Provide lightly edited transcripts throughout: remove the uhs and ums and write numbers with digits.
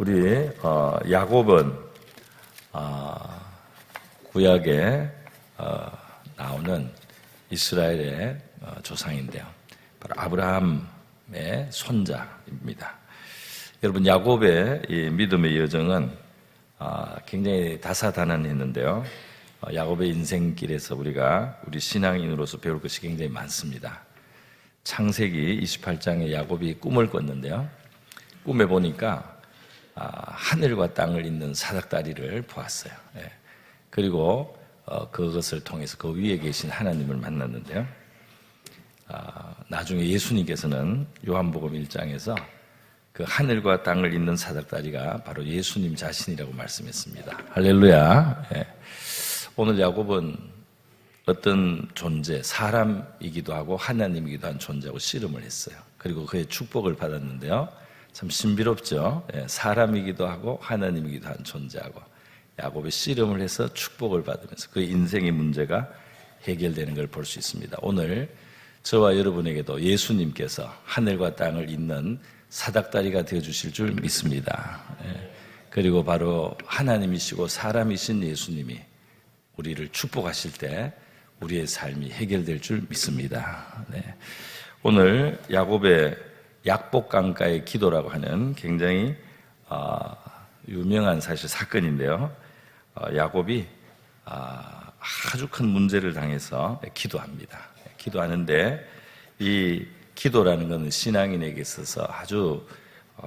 우리 야곱은 구약에 나오는 이스라엘의 조상인데요. 바로 아브라함의 손자입니다. 여러분, 야곱의 이 믿음의 여정은 굉장히 다사다난했는데요. 야곱의 인생길에서 우리 신앙인으로서 배울 것이 굉장히 많습니다. 창세기 28장에 야곱이 꿈을 꿨는데요. 꿈에 보니까 하늘과 땅을 잇는 사닥다리를 보았어요. 그리고 그것을 통해서 그 위에 계신 하나님을 만났는데요. 나중에 예수님께서는 요한복음 1장에서 그 하늘과 땅을 잇는 사닥다리가 바로 예수님 자신이라고 말씀했습니다. 할렐루야. 오늘 야곱은 어떤 존재, 사람이기도 하고 하나님이기도 한 존재하고 씨름을 했어요. 그리고 그의 축복을 받았는데요. 참 신비롭죠. 사람이기도 하고 하나님이기도 한 존재하고 야곱이 씨름을 해서 축복을 받으면서 그의 인생의 문제가 해결되는 걸 볼 수 있습니다. 오늘 저와 여러분에게도 예수님께서 하늘과 땅을 잇는 사닥다리가 되어주실 줄 믿습니다. 그리고 바로 하나님이시고 사람이신 예수님이 우리를 축복하실 때 우리의 삶이 해결될 줄 믿습니다. 오늘 야곱의 약복강가의 기도라고 하는 굉장히 유명한 사실 사건인데요. 야곱이 아주 큰 문제를 당해서 기도합니다. 기도하는데 이 기도라는 것은 신앙인에게 있어서 아주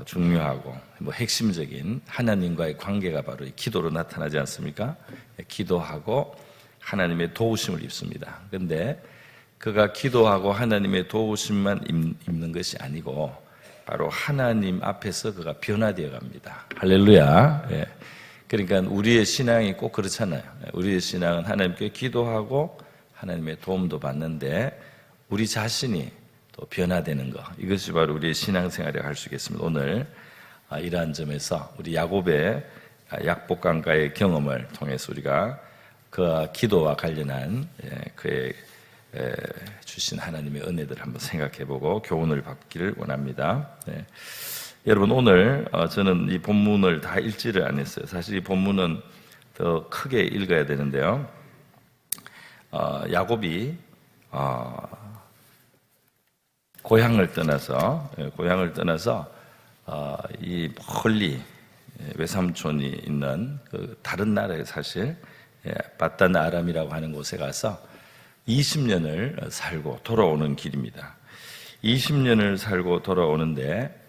중요하고 핵심적인 하나님과의 관계가 바로 이 기도로 나타나지 않습니까? 기도하고 하나님의 도우심을 입습니다. 그런데 그가 기도하고 하나님의 도우심만 입는 것이 아니고 바로 하나님 앞에서 그가 변화되어 갑니다. 할렐루야. 그러니까 우리의 신앙이 꼭 그렇잖아요. 우리의 신앙은 하나님께 기도하고 하나님의 도움도 받는데 우리 자신이 또 변화되는 것, 이것이 바로 우리의 신앙생활이라고 할 수 있겠습니다. 오늘 이러한 점에서 우리 야곱의 약복강가의 경험을 통해서 우리가 그 기도와 관련한 그의 주신 하나님의 은혜들을 한번 생각해보고 교훈을 받기를 원합니다. 여러분, 오늘 저는 이 본문을 다 읽지를 않았어요. 사실 이 본문은 더 크게 읽어야 되는데요. 야곱이 고향을 떠나서 이 멀리 외삼촌이 있는 그 다른 나라에 사실 바단 아람이라고 하는 곳에 가서 20년을 살고 돌아오는 길입니다. 20년을 살고 돌아오는데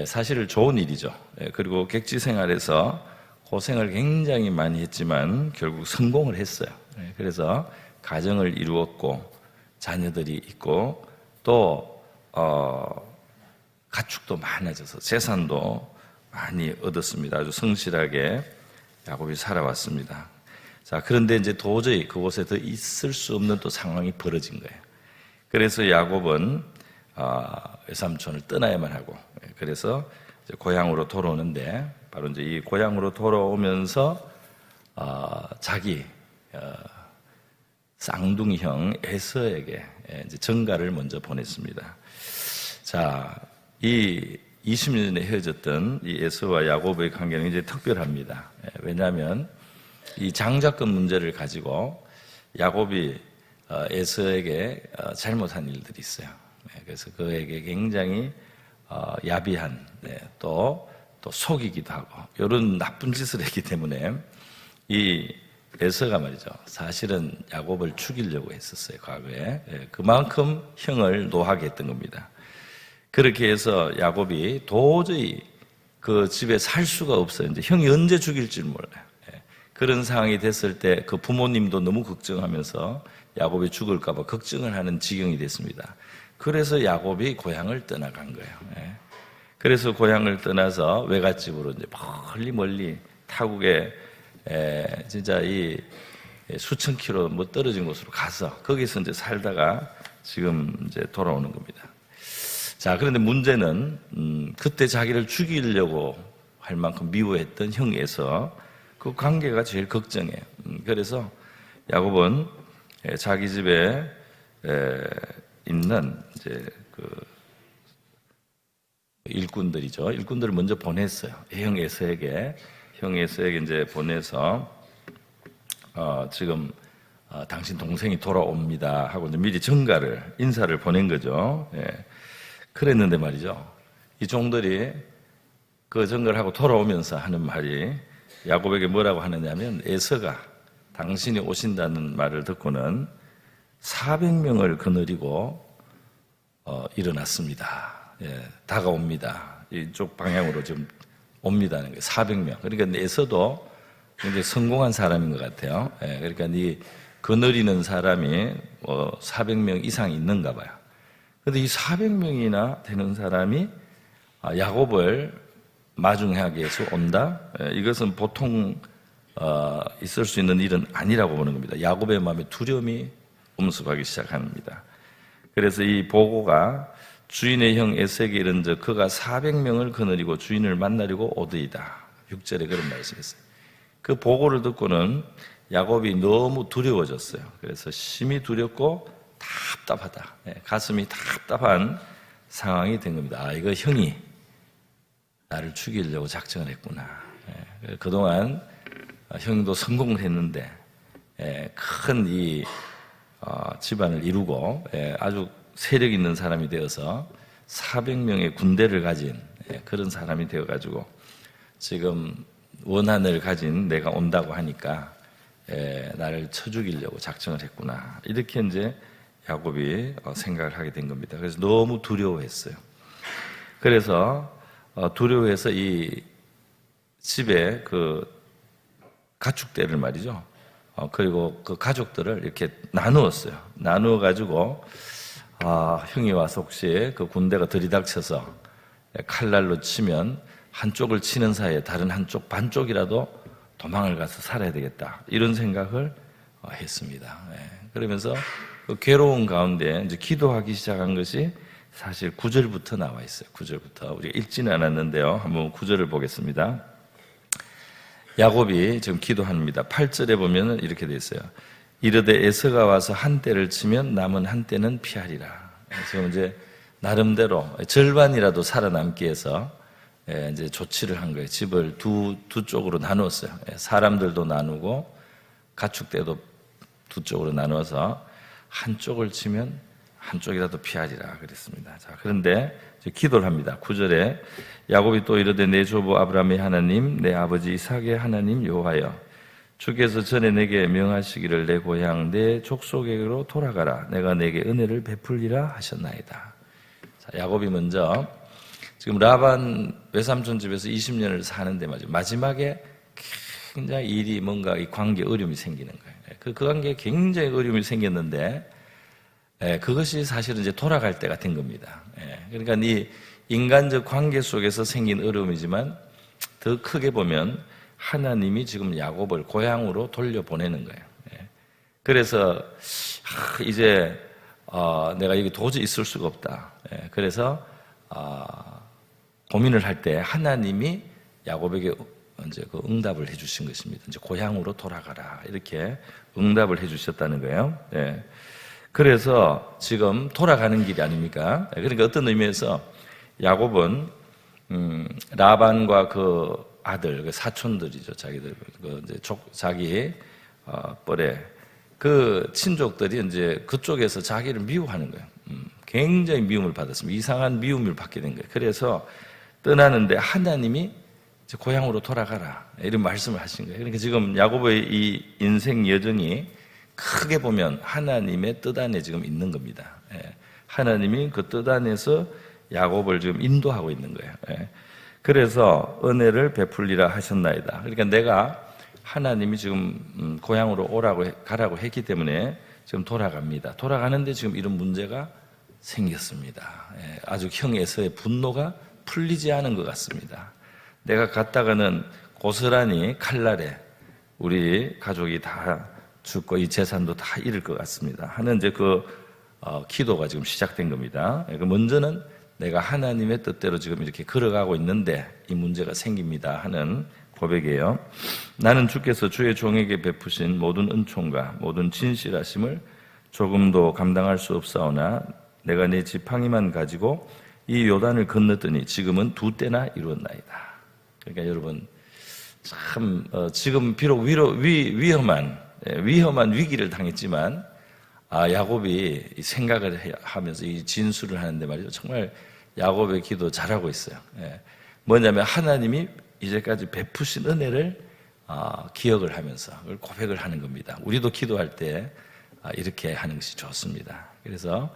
사실 좋은 일이죠. 그리고 객지 생활에서 고생을 굉장히 많이 했지만 결국 성공을 했어요. 그래서 가정을 이루었고 자녀들이 있고 또 가축도 많아져서 재산도 많이 얻었습니다. 아주 성실하게 야곱이 살아왔습니다. 자, 그런데 이제 도저히 그곳에 더 있을 수 없는 또 상황이 벌어진 거예요. 그래서 야곱은 외삼촌을 떠나야만 하고, 그래서 이제 고향으로 돌아오는데, 바로 이제 이 고향으로 돌아오면서 자기 쌍둥이 형 에서에게 이제 전가를 먼저 보냈습니다. 자, 이 20년에 헤어졌던 이 에서와 야곱의 관계는 이제 특별합니다. 왜냐하면 이 장자권 문제를 가지고 야곱이 에서에게 잘못한 일들이 있어요. 그래서 그에게 굉장히 야비한 또 속이기도 하고 이런 나쁜 짓을 했기 때문에 이 에서가 말이죠, 사실은 야곱을 죽이려고 했었어요. 과거에 그만큼 형을 노하게 했던 겁니다. 그렇게 해서 야곱이 도저히 그 집에 살 수가 없어요. 이제 형이 언제 죽일지 몰라요. 그런 상황이 됐을 때 그 부모님도 너무 걱정하면서 야곱이 죽을까 봐 걱정을 하는 지경이 됐습니다. 그래서 야곱이 고향을 떠나간 거예요. 그래서 고향을 떠나서 외갓집으로 이제 멀리 타국에 진짜 이 수천 킬로 떨어진 곳으로 가서 거기서 이제 살다가 지금 이제 돌아오는 겁니다. 자, 그런데 문제는 그때 자기를 죽이려고 할 만큼 미워했던 형에서 그 관계가 제일 걱정해요. 그래서 야곱은 자기 집에 있는 이제 그 일꾼들이죠. 일꾼들을 먼저 보냈어요. 형 에서에게 이제 보내서 지금 당신 동생이 돌아옵니다 하고 이제 미리 인사를 보낸 거죠. 예. 그랬는데 말이죠. 이 종들이 그 전가를 하고 돌아오면서 하는 말이 야곱에게 뭐라고 하느냐면 에서가 당신이 오신다는 말을 듣고는 400명을 거느리고 일어났습니다. 예, 다가옵니다. 이쪽 방향으로 좀 옵니다는 거예요. 400명. 그러니까 에서도 굉장히 성공한 사람인 것 같아요. 예, 그러니까 이 거느리는 사람이 400명 이상 있는가 봐요. 그런데 이 400명이나 되는 사람이 야곱을 마중하게 해서 온다? 이것은 보통 있을 수 있는 일은 아니라고 보는 겁니다. 야곱의 마음에 두려움이 엄습하기 시작합니다. 그래서 이 보고가 주인의 형 에서에게 이른즉 그가 400명을 거느리고 주인을 만나려고 오더이다. 6절에 그런 말씀이 있어요. 그 보고를 듣고는 야곱이 너무 두려워졌어요. 그래서 심히 두렵고 답답하다. 가슴이 답답한 상황이 된 겁니다. 이거 형이 나를 죽이려고 작정을 했구나. 그동안 형도 성공을 했는데 큰 이 집안을 이루고 아주 세력 있는 사람이 되어서 400명의 군대를 가진 그런 사람이 되어가지고 지금 원한을 가진 내가 온다고 하니까 나를 쳐 죽이려고 작정을 했구나. 이렇게 이제 야곱이 생각을 하게 된 겁니다. 그래서 너무 두려워했어요. 그래서 두려워해서 이 집에 그 가축대를 말이죠. 그리고 그 가족들을 이렇게 나누었어요. 나누어가지고 형이 와서 혹시 그 군대가 들이닥쳐서 칼날로 치면 한쪽을 치는 사이에 다른 한쪽 반쪽이라도 도망을 가서 살아야 되겠다. 이런 생각을 했습니다. 그러면서 그 괴로운 가운데 이제 기도하기 시작한 것이 사실 9절부터 나와 있어요. 9절부터. 우리가 읽지는 않았는데요. 한번 9절을 보겠습니다. 야곱이 지금 기도합니다. 8절에 보면 이렇게 돼 있어요. 이르되 에서가 와서 한 대를 치면 남은 한 대는 피하리라. 지금 이제 나름대로 절반이라도 살아남기 위해서 이제 조치를 한 거예요. 집을 두 쪽으로 나누었어요. 사람들도 나누고 가축대도 두 쪽으로 나누어서 한쪽을 치면 한쪽이라도 피하리라 그랬습니다. 자, 그런데 기도를 합니다. 9절에 야곱이 또 이르되 내 조부 아브라함의 하나님 내 아버지 이삭의 하나님 여호와여 주께서 전에 내게 명하시기를 내 고향 내 족속에게로 돌아가라 내가 내게 은혜를 베풀리라 하셨나이다. 자, 야곱이 먼저 지금 라반 외삼촌 집에서 20년을 사는데 마지막에 굉장히 일이 뭔가 이 관계에 어려움이 생기는 거예요. 그 관계에 굉장히 어려움이 생겼는데 그것이 사실은 이제 돌아갈 때가 된 겁니다. 그러니까 이 인간적 관계 속에서 생긴 어려움이지만 더 크게 보면 하나님이 지금 야곱을 고향으로 돌려보내는 거예요. 그래서 이제 내가 여기 도저히 있을 수가 없다. 그래서 고민을 할 때 하나님이 야곱에게 이제 그 응답을 해주신 것입니다. 이제 고향으로 돌아가라 이렇게 응답을 해주셨다는 거예요. 그래서 지금 돌아가는 길이 아닙니까? 그러니까 어떤 의미에서 야곱은 라반과 그 아들, 그 사촌들이죠, 자기들, 이제 자기 뻘에 그 친족들이 이제 그쪽에서 자기를 미워하는 거예요. 굉장히 미움을 받았습니다. 이상한 미움을 받게 된 거예요. 그래서 떠나는데 하나님이 이제 고향으로 돌아가라 이런 말씀을 하신 거예요. 그러니까 지금 야곱의 이 인생 여정이 크게 보면 하나님의 뜻 안에 지금 있는 겁니다. 하나님이 그 뜻 안에서 야곱을 지금 인도하고 있는 거예요. 그래서 은혜를 베풀리라 하셨나이다. 그러니까 내가 하나님이 지금 고향으로 가라고 했기 때문에 지금 돌아갑니다. 돌아가는데 지금 이런 문제가 생겼습니다. 아주 형 에서의 분노가 풀리지 않은 것 같습니다. 내가 갔다가는 고스란히 칼날에 우리 가족이 다 죽고 이 재산도 다 잃을 것 같습니다. 하는 이제 기도가 지금 시작된 겁니다. 먼저는 내가 하나님의 뜻대로 지금 이렇게 걸어가고 있는데 이 문제가 생깁니다 하는 고백이에요. 나는 주께서 주의 종에게 베푸신 모든 은총과 모든 진실하심을 조금도 감당할 수 없사오나 내가 내 지팡이만 가지고 이 요단을 건넜더니 지금은 2때나 이루었나이다. 그러니까 여러분 참 지금 비록 위험한 위기를 당했지만 야곱이 생각을 하면서 이 진술을 하는데 말이죠. 정말 야곱의 기도 잘하고 있어요. 뭐냐면 하나님이 이제까지 베푸신 은혜를 기억을 하면서 그걸 고백을 하는 겁니다. 우리도 기도할 때 이렇게 하는 것이 좋습니다. 그래서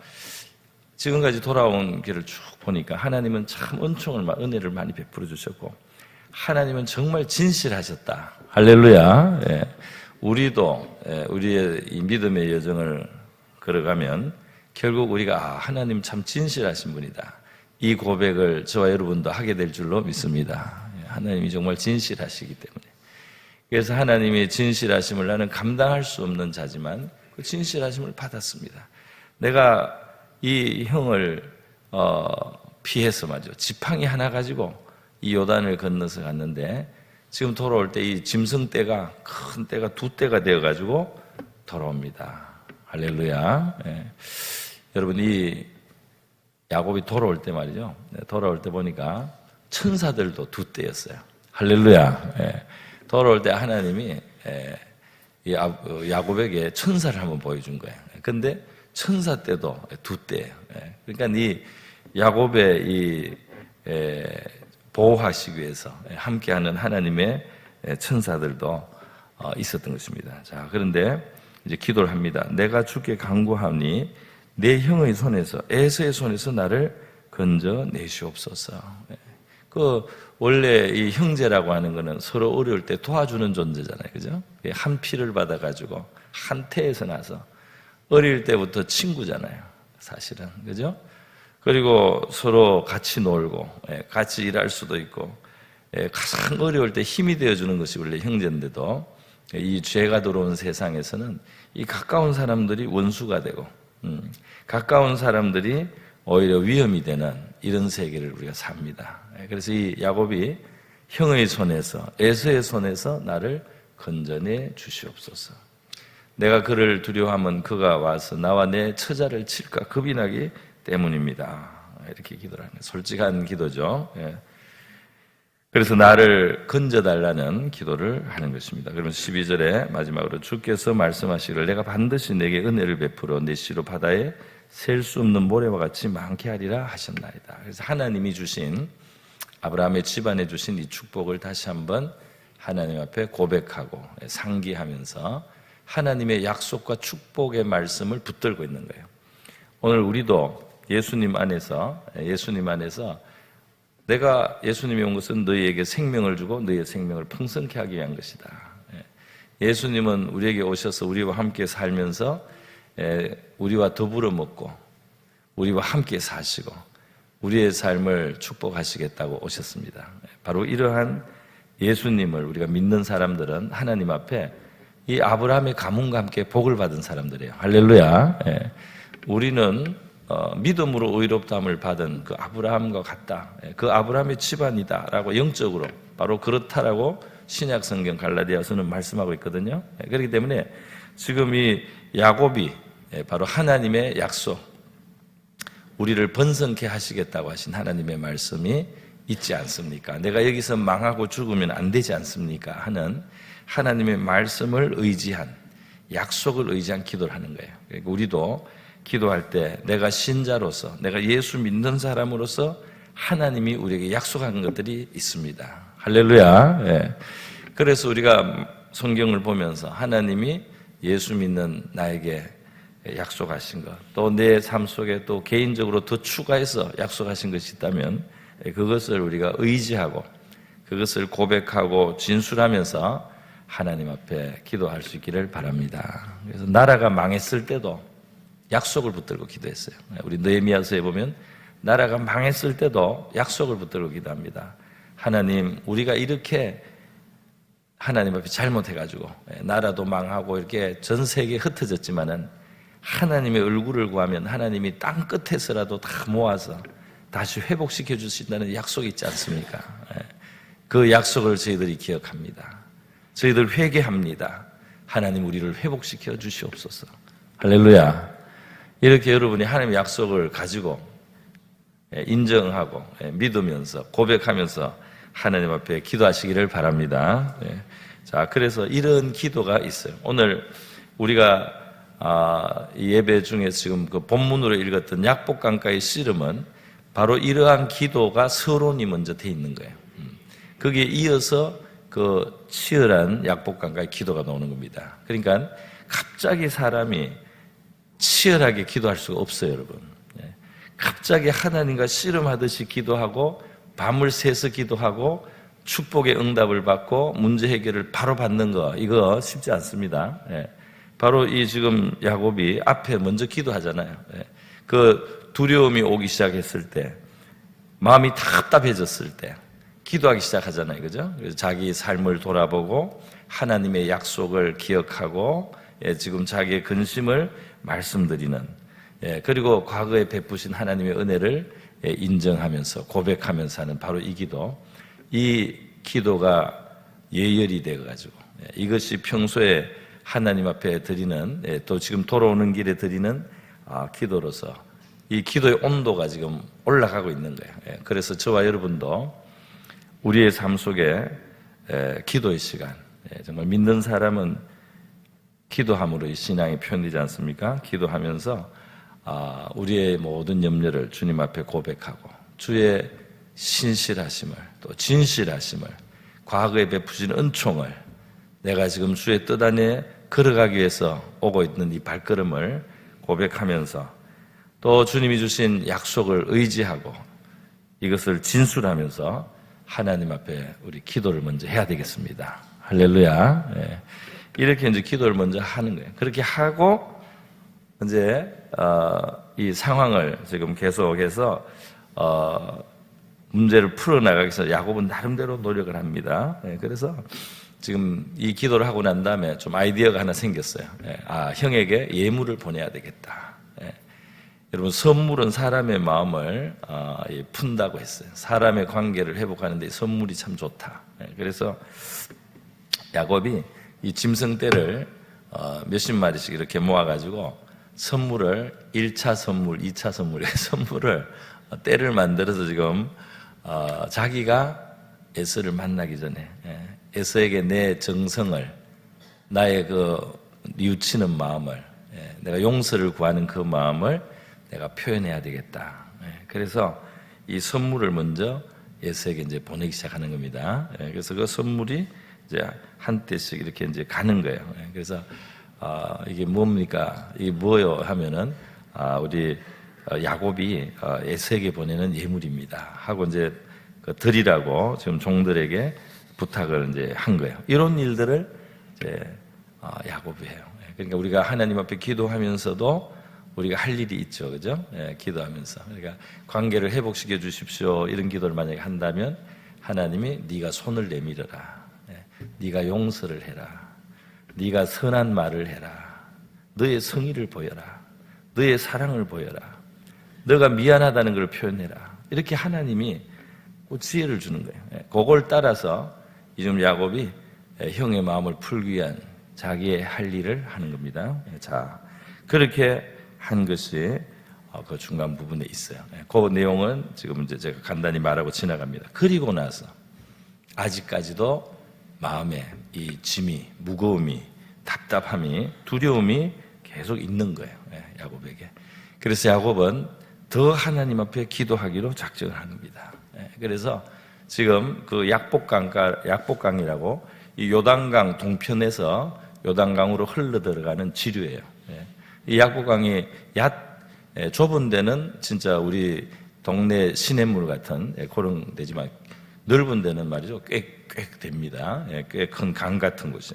지금까지 돌아온 길을 쭉 보니까 하나님은 참 은혜를 많이 베풀어 주셨고 하나님은 정말 진실하셨다. 할렐루야. 우리도 우리의 이 믿음의 여정을 걸어가면 결국 우리가 하나님 참 진실하신 분이다. 이 고백을 저와 여러분도 하게 될 줄로 믿습니다. 하나님이 정말 진실하시기 때문에. 그래서 하나님의 진실하심을 나는 감당할 수 없는 자지만 그 진실하심을 받았습니다. 내가 이 형을 피해서 말이죠. 지팡이 하나 가지고 이 요단을 건너서 갔는데 지금 돌아올 때 이 짐승떼가 큰 떼가 2떼가 되어가지고 돌아옵니다. 할렐루야. 여러분 이 야곱이 돌아올 때 말이죠. 돌아올 때 보니까 천사들도 2떼였어요. 할렐루야. 돌아올 때 하나님이 야곱에게 천사를 한번 보여준 거예요. 근데 천사 때도 2떼예요. 그러니까 이 야곱의 이 보호하시기 위해서 함께하는 하나님의 천사들도 있었던 것입니다. 자, 그런데 이제 기도를 합니다. 내가 주께 간구하니 내 형의 손에서 에서의 손에서 나를 건져 내시옵소서. 원래 이 형제라고 하는 거는 서로 어려울 때 도와주는 존재잖아요. 그죠? 한 피를 받아가지고 한 태에서 나서 어릴 때부터 친구잖아요. 사실은. 그죠? 그리고 서로 같이 놀고, 같이 일할 수도 있고, 가장 어려울 때 힘이 되어주는 것이 원래 형제인데도 이 죄가 들어온 세상에서는 이 가까운 사람들이 원수가 되고, 가까운 사람들이 오히려 위험이 되는 이런 세계를 우리가 삽니다. 그래서 이 야곱이 형의 손에서, 에서의 손에서 나를 건져내 주시옵소서. 내가 그를 두려워하면 그가 와서 나와 내 처자를 칠까 겁이 나기 때문입니다. 이렇게 기도를 하는 거예요. 솔직한 기도죠. 그래서 나를 건져달라는 기도를 하는 것입니다. 그러면 12절에 마지막으로 주께서 말씀하시기를 내가 반드시 내게 은혜를 베풀어 내 씨로 바다에 셀 수 없는 모래와 같이 많게 하리라 하셨나이다. 그래서 하나님이 주신 아브라함의 집안에 주신 이 축복을 다시 한번 하나님 앞에 고백하고 상기하면서 하나님의 약속과 축복의 말씀을 붙들고 있는 거예요. 오늘 우리도 예수님 안에서 내가 예수님이 온 것은 너희에게 생명을 주고 너희의 생명을 풍성케 하기 위한 것이다. 예수님은 우리에게 오셔서 우리와 함께 살면서 우리와 더불어 먹고 우리와 함께 사시고 우리의 삶을 축복하시겠다고 오셨습니다. 바로 이러한 예수님을 우리가 믿는 사람들은 하나님 앞에 이 아브라함의 가문과 함께 복을 받은 사람들이에요. 할렐루야. 우리는 믿음으로 의롭다함을 받은 그 아브라함과 같다. 그 아브라함의 집안이다라고 영적으로 바로 그렇다라고 신약 성경 갈라디아서는 말씀하고 있거든요. 그렇기 때문에 지금 이 야곱이 바로 하나님의 약속, 우리를 번성케 하시겠다고 하신 하나님의 말씀이 있지 않습니까? 내가 여기서 망하고 죽으면 안 되지 않습니까? 하는 하나님의 말씀을 의지한, 약속을 의지한 기도를 하는 거예요. 그러니까 우리도 기도할 때 내가 신자로서, 내가 예수 믿는 사람으로서 하나님이 우리에게 약속한 것들이 있습니다. 할렐루야. 그래서 우리가 성경을 보면서 하나님이 예수 믿는 나에게 약속하신 것, 또 내 삶 속에 또 개인적으로 더 추가해서 약속하신 것이 있다면 그것을 우리가 의지하고 그것을 고백하고 진술하면서 하나님 앞에 기도할 수 있기를 바랍니다. 그래서 나라가 망했을 때도 약속을 붙들고 기도했어요. 우리 느헤미야서에 보면 나라가 망했을 때도 약속을 붙들고 기도합니다. 하나님, 우리가 이렇게 하나님 앞에 잘못해가지고 나라도 망하고 이렇게 전 세계에 흩어졌지만은 하나님의 얼굴을 구하면 하나님이 땅 끝에서라도 다 모아서 다시 회복시켜 주신다는 약속이 있지 않습니까? 그 약속을 저희들이 기억합니다. 저희들 회개합니다. 하나님 우리를 회복시켜 주시옵소서. 할렐루야. 이렇게 여러분이 하나님의 약속을 가지고 인정하고 믿으면서 고백하면서 하나님 앞에 기도하시기를 바랍니다. 자, 그래서 이런 기도가 있어요. 오늘 우리가 이 예배 중에 지금 그 본문으로 읽었던 약복강가의 씨름은 바로 이러한 기도가 서론이 먼저 돼 있는 거예요. 거기에 이어서 그 치열한 약복강가의 기도가 나오는 겁니다. 그러니까 갑자기 사람이 치열하게 기도할 수가 없어요, 여러분. 갑자기 하나님과 씨름하듯이 기도하고 밤을 새서 기도하고 축복의 응답을 받고 문제 해결을 바로 받는 거, 이거 쉽지 않습니다. 바로 이 지금 야곱이 앞에 먼저 기도하잖아요. 그 두려움이 오기 시작했을 때, 마음이 답답해졌을 때 기도하기 시작하잖아요. 그죠? 그래서 자기 삶을 돌아보고 하나님의 약속을 기억하고 지금 자기의 근심을 말씀드리는, 그리고 과거에 베푸신 하나님의 은혜를 인정하면서 고백하면서 하는 바로 이 기도, 이 기도가 예열이 되어가지고 이것이 평소에 하나님 앞에 드리는, 또 지금 돌아오는 길에 드리는 기도로서 이 기도의 온도가 지금 올라가고 있는 거예요. 그래서 저와 여러분도 우리의 삶 속에 기도의 시간, 정말 믿는 사람은 기도함으로 이 신앙이 표현되지 않습니까? 기도하면서 우리의 모든 염려를 주님 앞에 고백하고 주의 신실하심을, 또 진실하심을, 과거에 베푸신 은총을, 내가 지금 주의 뜻 안에 걸어가기 위해서 오고 있는 이 발걸음을 고백하면서 또 주님이 주신 약속을 의지하고 이것을 진술하면서 하나님 앞에 우리 기도를 먼저 해야 되겠습니다. 할렐루야. 이렇게 이제 기도를 먼저 하는 거예요. 그렇게 하고 이제 이 상황을 지금 계속해서 문제를 풀어나가기 위해서 야곱은 나름대로 노력을 합니다. 그래서 지금 이 기도를 하고 난 다음에 좀 아이디어가 하나 생겼어요. 형에게 예물을 보내야 되겠다. 여러분, 선물은 사람의 마음을 푼다고 했어요. 사람의 관계를 회복하는 데 선물이 참 좋다. 그래서 야곱이 이 짐승떼를 몇십 마리씩 이렇게 모아가지고 선물을 1차 선물, 2차 선물을 떼를 만들어서 지금 자기가 에서를 만나기 전에 에서에게 내 정성을, 나의 그 뉘우치는 마음을, 내가 용서를 구하는 그 마음을 내가 표현해야 되겠다. 그래서 이 선물을 먼저 에서에게 이제 보내기 시작하는 겁니다. 그래서 그 선물이 이제 한 떼씩 이렇게 이제 가는 거예요. 그래서 이게 뭡니까? 이게 뭐요? 하면은 우리 야곱이 에서에게 보내는 예물입니다. 하고 이제 드리라고 지금 종들에게 부탁을 이제 한 거예요. 이런 일들을 이제 야곱이 해요. 그러니까 우리가 하나님 앞에 기도하면서도 우리가 할 일이 있죠, 그죠? 기도하면서. 그러니까 관계를 회복시켜 주십시오. 이런 기도를 만약에 한다면 하나님이 네가 손을 내밀어라. 네가 용서를 해라. 네가 선한 말을 해라. 너의 성의를 보여라. 너의 사랑을 보여라. 너가 미안하다는 걸 표현해라. 이렇게 하나님이 지혜를 주는 거예요. 그걸 따라서 지금 야곱이 형의 마음을 풀기 위한 자기의 할 일을 하는 겁니다. 자, 그렇게 한 것이 그 중간 부분에 있어요. 그 내용은 지금 이제 제가 간단히 말하고 지나갑니다. 그리고 나서 아직까지도 마음에 이 짐이, 무거움이, 답답함이, 두려움이 계속 있는 거예요. 야곱에게. 그래서 야곱은 더 하나님 앞에 기도하기로 작정을 한 겁니다. 그래서 지금 그 약복강이라고 이 요단강 동편에서 요단강으로 흘러 들어가는 지류예요. 이 약복강이 좁은 데는 진짜 우리 동네 시냇물 같은 그런 데지만 넓은 데는 말이죠, 꽤 됩니다. 꽤 큰 강 같은 곳이.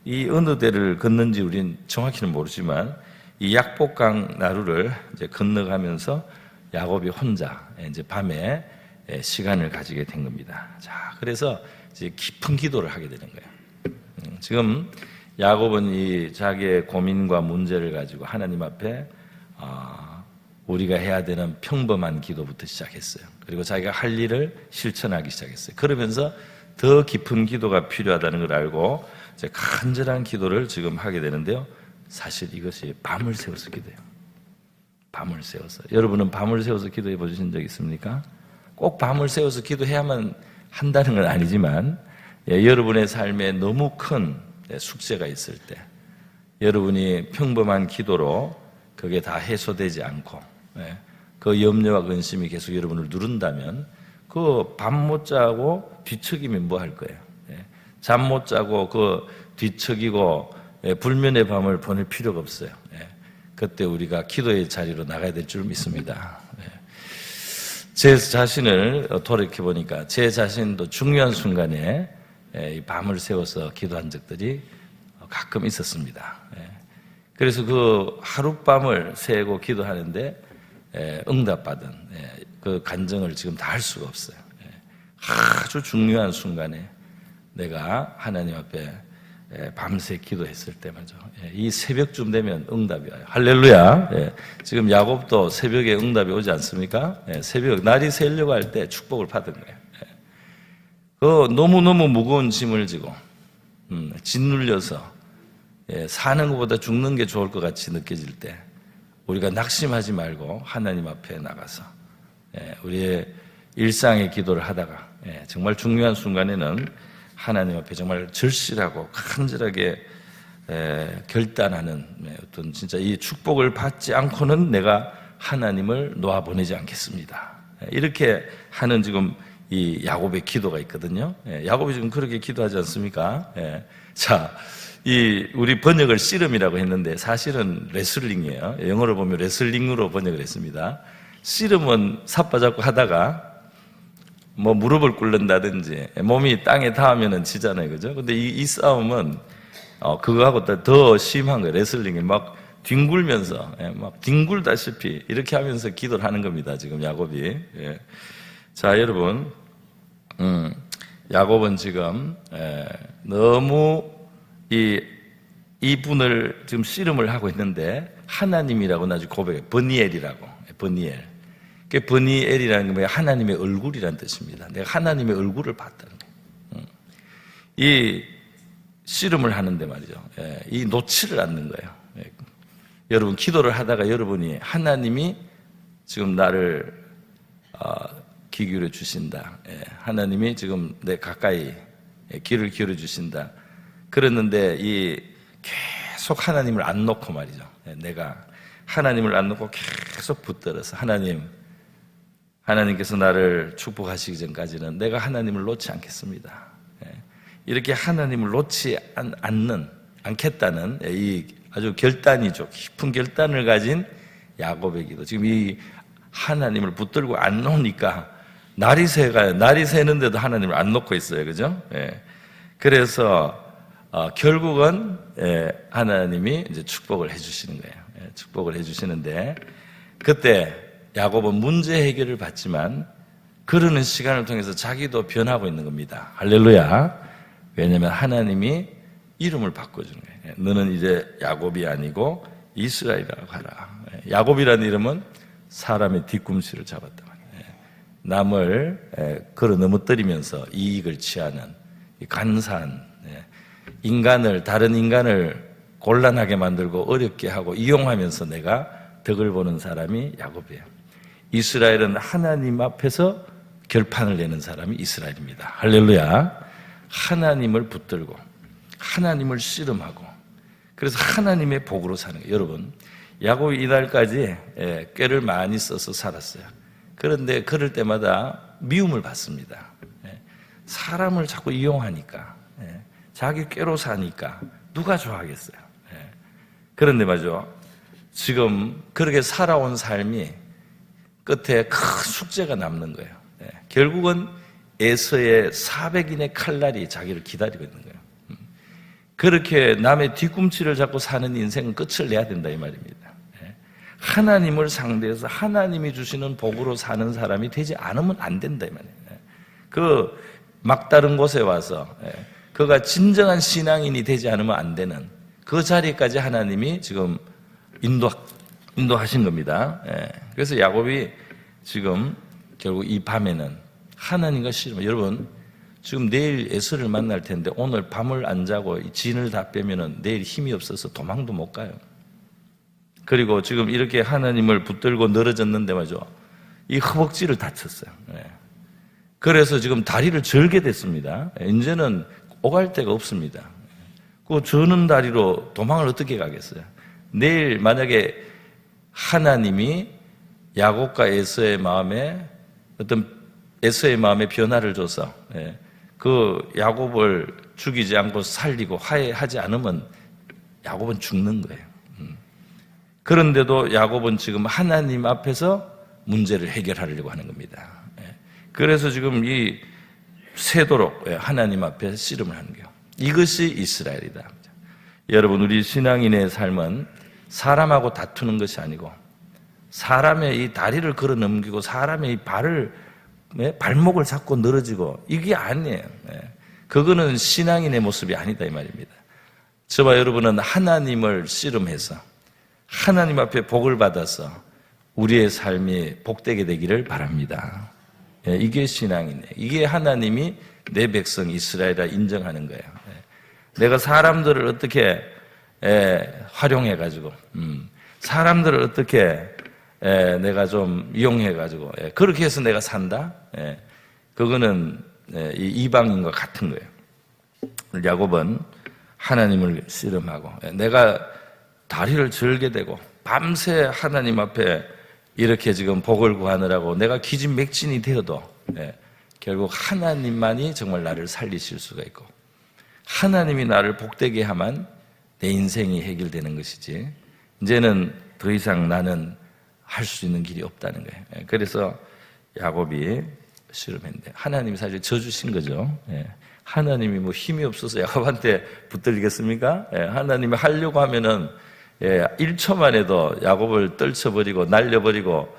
이 어느 데를 걷는지 우리는 정확히는 모르지만 이 약복강 나루를 이제 건너가면서 야곱이 혼자 이제 밤에 시간을 가지게 된 겁니다. 자, 그래서 이제 깊은 기도를 하게 되는 거예요. 지금 야곱은 이 자기의 고민과 문제를 가지고 하나님 앞에 우리가 해야 되는 평범한 기도부터 시작했어요. 그리고 자기가 할 일을 실천하기 시작했어요. 그러면서 더 깊은 기도가 필요하다는 걸 알고 이제 간절한 기도를 지금 하게 되는데요. 사실 이것이 밤을 새워서 기도해요. 밤을 새워서. 여러분은 밤을 새워서 기도해 보신 적 있습니까? 꼭 밤을 새워서 기도해야만 한다는 건 아니지만 여러분의 삶에 너무 큰 숙제가 있을 때 여러분이 평범한 기도로 그게 다 해소되지 않고 그 염려와 근심이 계속 여러분을 누른다면 그 밤 못 자고 뒤척이면 뭐 할 거예요? 잠 못 자고 그 뒤척이고 불면의 밤을 보낼 필요가 없어요. 그때 우리가 기도의 자리로 나가야 될 줄 믿습니다. 제 자신을 돌이켜보니까 제 자신도 중요한 순간에 밤을 새워서 기도한 적들이 가끔 있었습니다. 그래서 그 하룻밤을 새고 기도하는데 응답받은 그 간증을 지금 다 할 수가 없어요. 아주 중요한 순간에 내가 하나님 앞에 밤새 기도했을 때 말이죠. 이 새벽쯤 되면 응답이 와요. 할렐루야. 지금 야곱도 새벽에 응답이 오지 않습니까? 새벽 날이 새려고 할 때 축복을 받은 거예요. 그 너무너무 무거운 짐을 지고 짓눌려서 사는 것보다 죽는 게 좋을 것 같이 느껴질 때 우리가 낙심하지 말고 하나님 앞에 나가서 우리의 일상의 기도를 하다가 정말 중요한 순간에는 하나님 앞에 정말 절실하고 간절하게 결단하는 어떤 진짜 이 축복을 받지 않고는 내가 하나님을 놓아보내지 않겠습니다. 이렇게 하는 지금 이 야곱의 기도가 있거든요. 야곱이 지금 그렇게 기도하지 않습니까? 자, 이 우리 번역을 씨름이라고 했는데 사실은 레슬링이에요. 영어로 보면 레슬링으로 번역을 했습니다. 씨름은 삿바잡고 하다가 뭐 무릎을 꿇는다든지 몸이 땅에 닿으면은 지잖아요, 그죠? 근데 이 싸움은 그거하고 더 심한 거예요. 레슬링이 막 뒹굴면서 막 뒹굴다시피 이렇게 하면서 기도를 하는 겁니다. 지금 야곱이. 자, 여러분, 야곱은 지금 너무 이분을 지금 씨름을 하고 있는데 하나님이라고 나중에 고백해요. 버니엘이라고. 버니엘. 버니엘이라는 게 뭐예요? 하나님의 얼굴이라는 뜻입니다. 내가 하나님의 얼굴을 봤다는 거예요. 이 씨름을 하는데 말이죠. 이 놓지를 않는 거예요. 여러분 기도를 하다가 여러분이 하나님이 지금 나를 귀 기울여 주신다. 하나님이 지금 내 가까이 귀를 기울여 주신다. 그랬는데 이 계속 하나님을 안 놓고 말이죠. 내가 하나님을 안 놓고 계속 붙들어서 하나님께서 나를 축복하시기 전까지는 내가 하나님을 놓지 않겠습니다. 이렇게 하나님을 놓지 않겠다는 이 아주 결단이죠. 깊은 결단을 가진 야곱의 기도. 지금 이 하나님을 붙들고 안 놓으니까 날이 새가요. 날이 새는데도 하나님을 안 놓고 있어요. 그죠? 그래서 결국은 하나님이 이제 축복을 해주시는 거예요. 축복을 해주시는데 그때 야곱은 문제 해결을 받지만 그러는 시간을 통해서 자기도 변하고 있는 겁니다. 할렐루야. 왜냐하면 하나님이 이름을 바꿔주는 거예요. 너는 이제 야곱이 아니고 이스라엘이라고 하라. 야곱이라는 이름은 사람의 뒤꿈치를 잡았다. 남을 걸어 넘어뜨리면서 이익을 취하는 간사한 다른 인간을 곤란하게 만들고 어렵게 하고 이용하면서 내가 덕을 보는 사람이 야곱이에요. 이스라엘은 하나님 앞에서 결판을 내는 사람이 이스라엘입니다. 할렐루야. 하나님을 붙들고 하나님을 씨름하고 그래서 하나님의 복으로 사는 거예요. 여러분, 야곱이 이날까지 꾀를 많이 써서 살았어요. 그런데 그럴 때마다 미움을 받습니다. 사람을 자꾸 이용하니까 자기 꾀로 사니까 누가 좋아하겠어요. 그런데 말이죠. 지금 그렇게 살아온 삶이 끝에 큰 숙제가 남는 거예요. 결국은 에서의 400인의 칼날이 자기를 기다리고 있는 거예요. 그렇게 남의 뒤꿈치를 잡고 사는 인생은 끝을 내야 된다 이 말입니다. 하나님을 상대해서 하나님이 주시는 복으로 사는 사람이 되지 않으면 안 된다 이 말이에요. 그 막다른 곳에 와서 그가 진정한 신앙인이 되지 않으면 안 되는 그 자리까지 하나님이 지금 인도하신 겁니다. 그래서 야곱이 지금 결국 이 밤에는 하나님과 씨름. 여러분 지금 내일 에서를 만날 텐데 오늘 밤을 안 자고 진을 다 빼면은 내일 힘이 없어서 도망도 못 가요. 그리고 지금 이렇게 하나님을 붙들고 늘어졌는데 말이죠. 이 허벅지를 다쳤어요. 그래서 지금 다리를 절게 됐습니다. 이제는 오갈 데가 없습니다. 그 저는 다리로 도망을 어떻게 가겠어요? 내일 만약에 하나님이 야곱과 에서의 마음에 어떤 에서의 마음에 변화를 줘서 그 야곱을 죽이지 않고 살리고 화해하지 않으면 야곱은 죽는 거예요. 그런데도 야곱은 지금 하나님 앞에서 문제를 해결하려고 하는 겁니다. 그래서 지금 이 새도록 하나님 앞에 씨름을 하는 거예요. 이것이 이스라엘이다. 여러분, 우리 신앙인의 삶은 사람하고 다투는 것이 아니고 사람의 이 다리를 걸어 넘기고 사람의 이 발목을 잡고 늘어지고 이게 아니에요. 그거는 신앙인의 모습이 아니다 이 말입니다. 저와 여러분은 하나님을 씨름해서 하나님 앞에 복을 받아서 우리의 삶이 복되게 되기를 바랍니다. 이게 신앙이네. 이게 하나님이 내 백성 이스라엘이라 인정하는 거예요. 내가 사람들을 어떻게 활용해가지고 사람들을 어떻게 내가 좀 이용해가지고 그렇게 해서 내가 산다? 그거는 이방인과 같은 거예요. 야곱은 하나님을 씨름하고 내가 다리를 절게 되고 밤새 하나님 앞에 이렇게 지금 복을 구하느라고 내가 기진맥진이 되어도 결국 하나님만이 정말 나를 살리실 수가 있고 하나님이 나를 복되게 하면 내 인생이 해결되는 것이지 이제는 더 이상 나는 할 수 있는 길이 없다는 거예요. 그래서 야곱이 씨름했는데 하나님이 사실 져주신 거죠. 하나님이 뭐 힘이 없어서 야곱한테 붙들리겠습니까? 하나님이 하려고 하면은 1초만 해도 야곱을 떨쳐버리고 날려버리고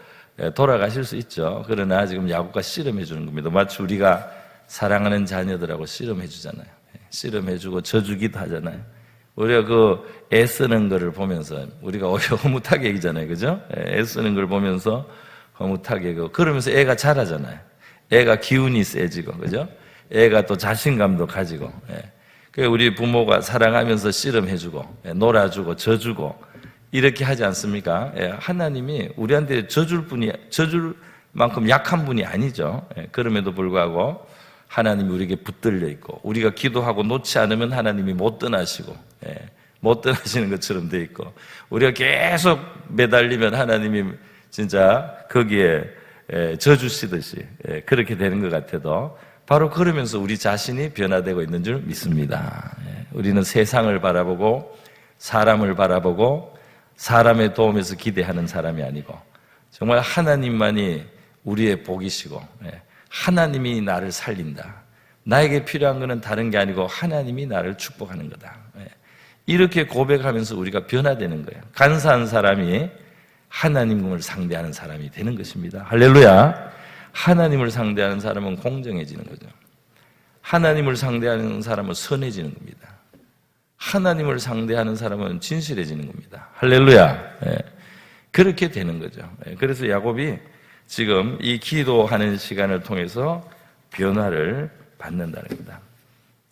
돌아가실 수 있죠. 그러나 지금 야곱과 씨름해 주는 겁니다. 마치 우리가 사랑하는 자녀들하고 씨름해 주잖아요. 씨름해 주고 져주기도 하잖아요. 우리가 그 애쓰는 거를 보면서 우리가 오히려 허무하게 얘기잖아요. 그죠? 애쓰는 걸 보면서 허무하게 그러면서 애가 자라잖아요. 애가 기운이 세지고 그죠? 애가 또 자신감도 가지고 우리 부모가 사랑하면서 씨름해주고 놀아주고 져주고 이렇게 하지 않습니까? 하나님이 우리한테 져줄 만큼 약한 분이 아니죠. 그럼에도 불구하고 하나님이 우리에게 붙들려 있고 우리가 기도하고 놓지 않으면 하나님이 못 떠나시고 못 떠나시는 것처럼 돼 있고 우리가 계속 매달리면 하나님이 진짜 거기에 져주시듯이 그렇게 되는 것 같아도 바로 그러면서 우리 자신이 변화되고 있는 줄 믿습니다. 우리는 세상을 바라보고 사람을 바라보고 사람의 도움에서 기대하는 사람이 아니고 정말 하나님만이 우리의 복이시고 하나님이 나를 살린다. 나에게 필요한 것은 다른 게 아니고 하나님이 나를 축복하는 거다. 이렇게 고백하면서 우리가 변화되는 거예요. 간사한 사람이 하나님을 상대하는 사람이 되는 것입니다. 할렐루야. 하나님을 상대하는 사람은 공정해지는 거죠. 하나님을 상대하는 사람은 선해지는 겁니다. 하나님을 상대하는 사람은 진실해지는 겁니다. 할렐루야. 그렇게 되는 거죠. 그래서 야곱이 지금 이 기도하는 시간을 통해서 변화를 받는다는 겁니다.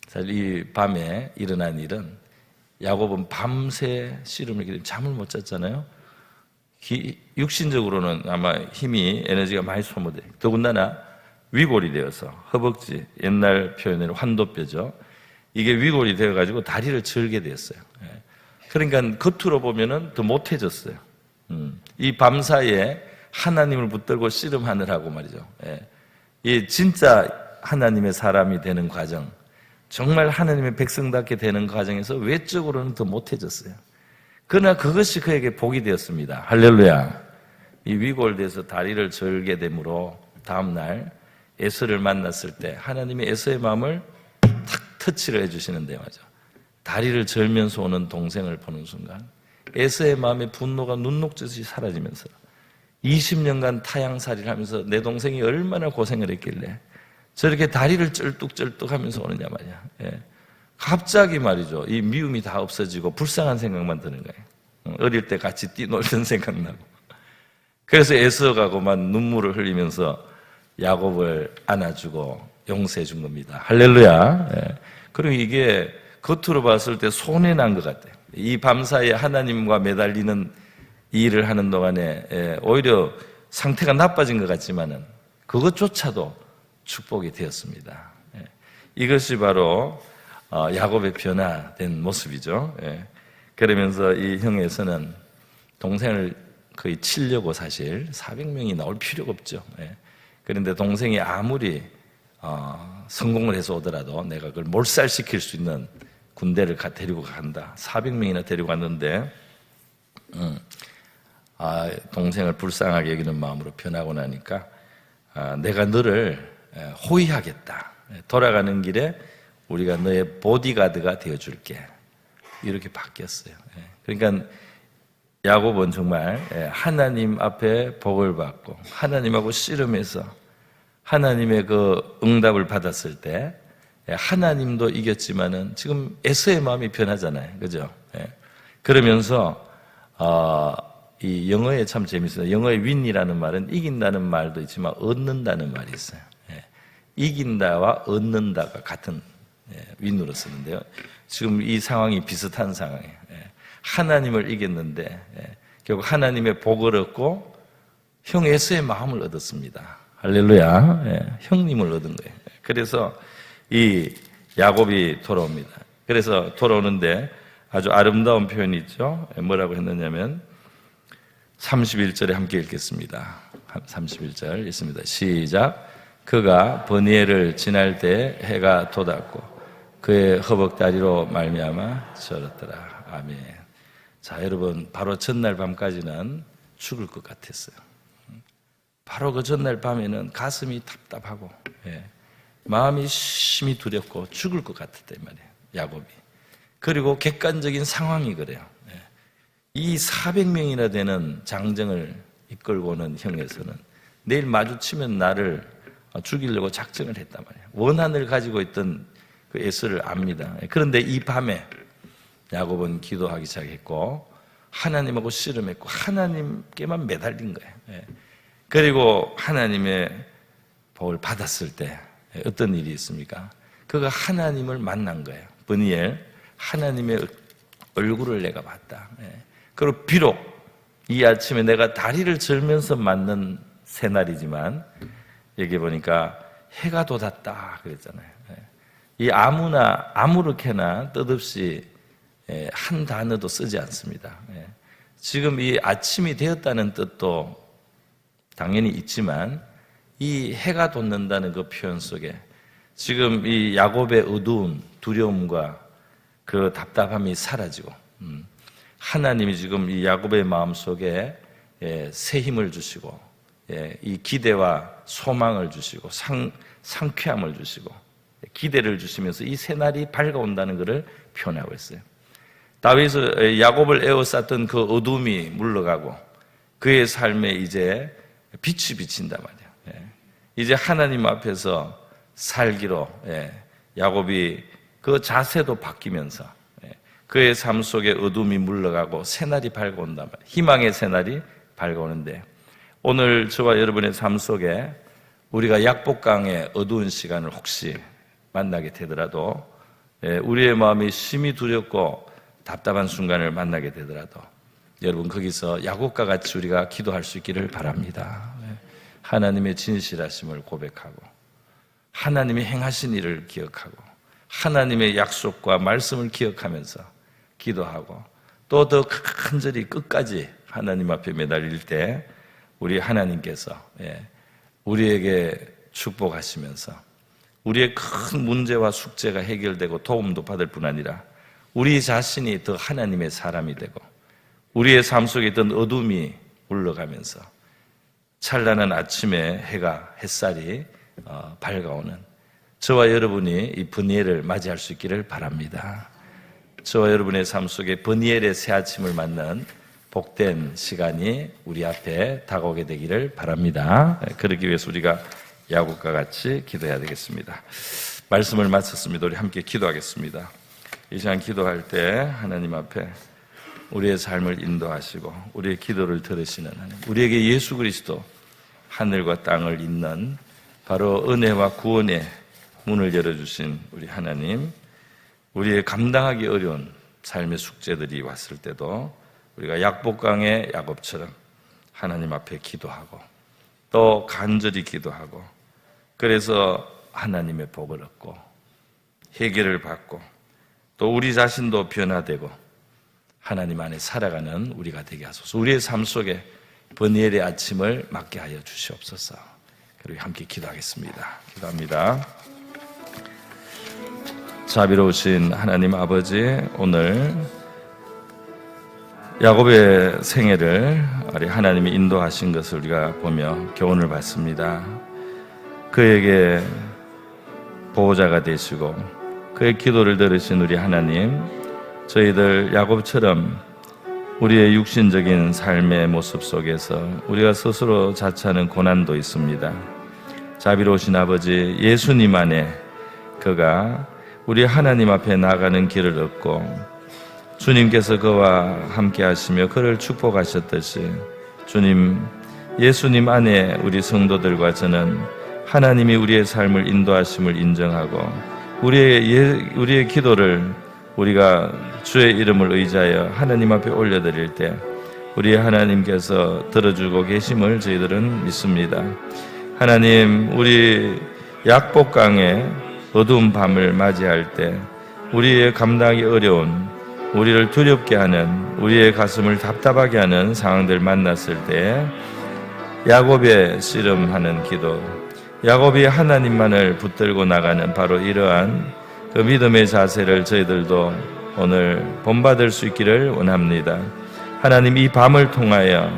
사실 이 밤에 일어난 일은 야곱은 밤새 씨름을 기다리고 잠을 못 잤잖아요. 육신적으로는 아마 힘이 에너지가 많이 소모돼. 더군다나 위골이 되어서 허벅지, 옛날 표현으로 환도뼈죠. 이게 위골이 되어가지고 다리를 절게 됐어요. 그러니까 겉으로 보면은 더 못해졌어요. 이 밤사이에 하나님을 붙들고 씨름하느라고 말이죠. 이 진짜 하나님의 사람이 되는 과정, 정말 하나님의 백성답게 되는 과정에서 외적으로는 더 못해졌어요. 그러나 그것이 그에게 복이 되었습니다. 할렐루야. 이 위골돼서 다리를 절게 되므로 다음날 에서를 만났을 때 하나님이 에서의 마음을 탁 터치를 해주시는데 맞아. 다리를 절면서 오는 동생을 보는 순간 에서의 마음의 분노가 눈 녹듯이 사라지면서 20년간 타향살이를 하면서 내 동생이 얼마나 고생을 했길래 저렇게 다리를 쩔뚝쩔뚝 하면서 오느냐 말이야. 갑자기 말이죠. 이 미움이 다 없어지고 불쌍한 생각만 드는 거예요. 어릴 때 같이 뛰놀던 생각나고. 그래서 에서가고만 눈물을 흘리면서 야곱을 안아주고 용서해 준 겁니다. 할렐루야. 그리고 이게 겉으로 봤을 때 손해난 것 같아요. 이 밤사이에 하나님과 매달리는 이 일을 하는 동안에 오히려 상태가 나빠진 것 같지만은 그것조차도 축복이 되었습니다. 이것이 바로 야곱의 변화된 모습이죠. 그러면서 이 형에서는 동생을 거의 치려고 사실 400명이 나올 필요가 없죠. 그런데 동생이 아무리 성공을 해서 오더라도 내가 그걸 몰살시킬 수 있는 군대를 데리고 간다. 400명이나 데리고 갔는데 동생을 불쌍하게 여기는 마음으로 변하고 나니까 내가 너를 호위하겠다. 돌아가는 길에 우리가 너의 보디가드가 되어줄게. 이렇게 바뀌었어요. 그러니까 야곱은 정말 하나님 앞에 복을 받고 하나님하고 씨름해서 하나님의 그 응답을 받았을 때 하나님도 이겼지만은 지금 에서의 마음이 변하잖아요. 그죠? 그러면서 이 영어에 참 재밌어요. 영어의 win이라는 말은 이긴다는 말도 있지만 얻는다는 말이 있어요. 이긴다와 얻는다가 같은 win으로 쓰는데요. 지금 이 상황이 비슷한 상황이에요. 하나님을 이겼는데 결국 하나님의 복을 얻고 형 에서의 마음을 얻었습니다. 할렐루야. 형님을 얻은 거예요. 그래서 이 야곱이 돌아옵니다. 그래서 돌아오는데 아주 아름다운 표현이 있죠. 뭐라고 했느냐면 31절에 함께 읽겠습니다. 31절 있습니다. 시작. 그가 버니엘을 지날 때 해가 돋았고 그의 허벅다리로 말미암아 절었더라. 아멘. 자, 여러분, 바로 전날 밤까지는 죽을 것 같았어요. 바로 그 전날 밤에는 가슴이 답답하고 마음이 심히 두렵고 죽을 것 같았단 말이에요. 야곱이. 그리고 객관적인 상황이 그래요. 이 400명이나 되는 장정을 이끌고 오는 형에서는 내일 마주치면 나를 죽이려고 작정을 했단 말이에요. 원한을 가지고 있던 그 에서를 압니다. 그런데 이 밤에 야곱은 기도하기 시작했고 하나님하고 씨름했고 하나님께만 매달린 거예요. 그리고 하나님의 복을 받았을 때 어떤 일이 있습니까? 그가 하나님을 만난 거예요. 버니엘, 하나님의 얼굴을 내가 봤다. 그리고 비록 이 아침에 내가 다리를 절면서 맞는 새날이지만 여기 보니까 해가 돋았다 그랬잖아요. 이 아무나 아무렇게나 뜻없이 한 단어도 쓰지 않습니다. 지금 이 아침이 되었다는 뜻도 당연히 있지만 이 해가 돋는다는 그 표현 속에 지금 이 야곱의 어두움, 두려움과 그 답답함이 사라지고 하나님이 지금 이 야곱의 마음속에 새 힘을 주시고 이 기대와 소망을 주시고 상쾌함을 주시고 기대를 주시면서 이 새날이 밝아온다는 것을 표현하고 있어요. 다윗은 야곱을 에워쌌던 그 어둠이 물러가고 그의 삶에 이제 빛이 비친단 말이에요. 이제 하나님 앞에서 살기로 야곱이 그 자세도 바뀌면서 그의 삶 속에 어둠이 물러가고 새날이 밝아온단 말이에요. 희망의 새날이 밝아오는데 오늘 저와 여러분의 삶 속에 우리가 약복강의 어두운 시간을 혹시 만나게 되더라도 우리의 마음이 심히 두렵고 답답한 순간을 만나게 되더라도 여러분 거기서 야곱과 같이 우리가 기도할 수 있기를 바랍니다. 하나님의 진실하심을 고백하고 하나님이 행하신 일을 기억하고 하나님의 약속과 말씀을 기억하면서 기도하고 또 더 간절히 끝까지 하나님 앞에 매달릴 때 우리 하나님께서 우리에게 축복하시면서 우리의 큰 문제와 숙제가 해결되고 도움도 받을 뿐 아니라 우리 자신이 더 하나님의 사람이 되고 우리의 삶 속에 있던 어둠이 물러가면서 찬란한 아침에 햇살이 밝아오는 저와 여러분이 이 버니엘을 맞이할 수 있기를 바랍니다. 저와 여러분의 삶 속에 버니엘의 새 아침을 맞는 복된 시간이 우리 앞에 다가오게 되기를 바랍니다. 그러기 위해서 우리가 야곱과 같이 기도해야 되겠습니다. 말씀을 마쳤습니다. 우리 함께 기도하겠습니다. 이 시간 기도할 때 하나님 앞에 우리의 삶을 인도하시고 우리의 기도를 들으시는 하나님, 우리에게 예수 그리스도 하늘과 땅을 잇는 바로 은혜와 구원의 문을 열어주신 우리 하나님, 우리의 감당하기 어려운 삶의 숙제들이 왔을 때도 우리가 약복강의 야곱처럼 하나님 앞에 기도하고 또 간절히 기도하고 그래서 하나님의 복을 얻고 해결을 받고 또 우리 자신도 변화되고 하나님 안에 살아가는 우리가 되게 하소서. 우리의 삶 속에 번일의 아침을 맞게 하여 주시옵소서. 그리고 함께 기도하겠습니다. 기도합니다. 자비로우신 하나님 아버지, 오늘 야곱의 생애를 우리 하나님이 인도하신 것을 우리가 보며 교훈을 받습니다. 그에게 보호자가 되시고 그의 기도를 들으신 우리 하나님, 저희들 야곱처럼 우리의 육신적인 삶의 모습 속에서 우리가 스스로 자처하는 고난도 있습니다. 자비로우신 아버지, 예수님 안에 그가 우리 하나님 앞에 나가는 길을 얻고 주님께서 그와 함께 하시며 그를 축복하셨듯이 주님, 예수님 안에 우리 성도들과 저는 하나님이 우리의 삶을 인도하심을 인정하고 우리의 기도를 우리가 주의 이름을 의지하여 하나님 앞에 올려드릴 때 우리 하나님께서 들어주고 계심을 저희들은 믿습니다. 하나님, 우리 약복강의 어두운 밤을 맞이할 때 우리의 감당하기 어려운, 우리를 두렵게 하는, 우리의 가슴을 답답하게 하는 상황들 만났을 때 야곱의 씨름하는 기도, 야곱이 하나님만을 붙들고 나가는 바로 이러한 그 믿음의 자세를 저희들도 오늘 본받을 수 있기를 원합니다. 하나님, 이 밤을 통하여,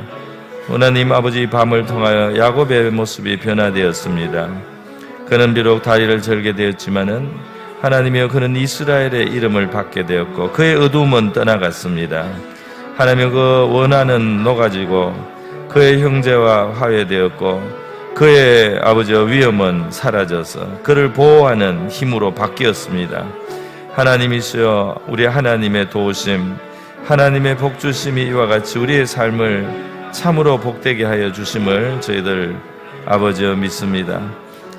하나님 아버지, 이 밤을 통하여 야곱의 모습이 변화되었습니다. 그는 비록 다리를 절게 되었지만은 하나님이여, 그는 이스라엘의 이름을 받게 되었고 그의 어두움은 떠나갔습니다. 하나님이여, 그 원한은 녹아지고 그의 형제와 화해되었고 그의 아버지의 위험은 사라져서 그를 보호하는 힘으로 바뀌었습니다. 하나님이시여, 우리 하나님의 도우심, 하나님의 복주심이 이와 같이 우리의 삶을 참으로 복되게 하여 주심을 저희들 아버지여 믿습니다.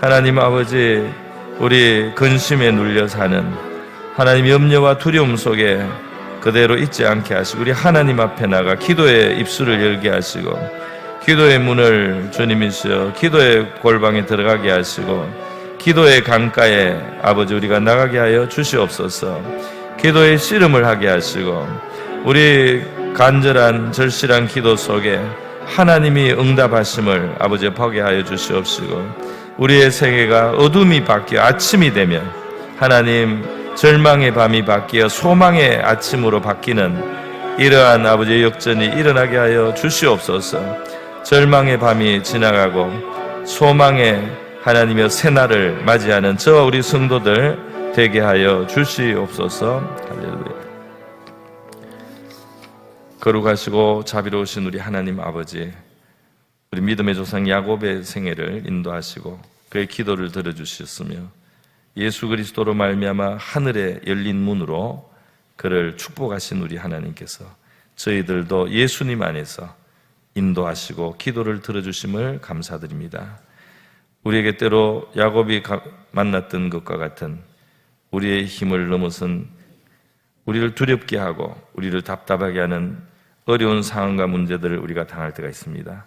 하나님 아버지, 우리 근심에 눌려 사는 하나님 염려와 두려움 속에 그대로 있지 않게 하시고 우리 하나님 앞에 나가 기도의 입술을 열게 하시고 기도의 문을 주님이시여 기도의 골방에 들어가게 하시고 기도의 강가에 아버지 우리가 나가게 하여 주시옵소서. 기도의 씨름을 하게 하시고 우리 간절한 절실한 기도 속에 하나님이 응답하심을 아버지 보게 하여 주시옵시고 우리의 생애가 어둠이 바뀌어 아침이 되면 하나님 절망의 밤이 바뀌어 소망의 아침으로 바뀌는 이러한 아버지의 역전이 일어나게 하여 주시옵소서. 절망의 밤이 지나가고 소망의 하나님의 새날을 맞이하는 저와 우리 성도들 되게 하여 주시옵소서. 할렐루야. 거룩하시고 자비로우신 우리 하나님 아버지, 우리 믿음의 조상 야곱의 생애를 인도하시고 그의 기도를 들어주셨으며 예수 그리스도로 말미암아 하늘에 열린 문으로 그를 축복하신 우리 하나님께서 저희들도 예수님 안에서 인도하시고 기도를 들어주심을 감사드립니다. 우리에게 때로 야곱이 만났던 것과 같은 우리의 힘을 넘어선 우리를 두렵게 하고 우리를 답답하게 하는 어려운 상황과 문제들을 우리가 당할 때가 있습니다.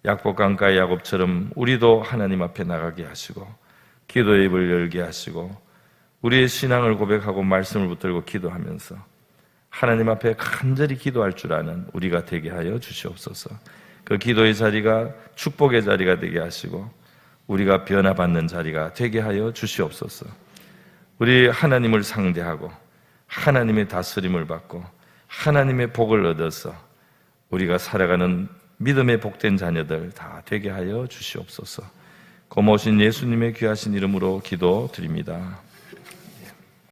약복강가의 야곱처럼 우리도 하나님 앞에 나가게 하시고 기도의 입을 열게 하시고 우리의 신앙을 고백하고 말씀을 붙들고 기도하면서 하나님 앞에 간절히 기도할 줄 아는 우리가 되게 하여 주시옵소서. 그 기도의 자리가 축복의 자리가 되게 하시고 우리가 변화받는 자리가 되게 하여 주시옵소서. 우리 하나님을 상대하고 하나님의 다스림을 받고 하나님의 복을 얻어서 우리가 살아가는 믿음의 복된 자녀들 다 되게 하여 주시옵소서. 고마우신 예수님의 귀하신 이름으로 기도드립니다.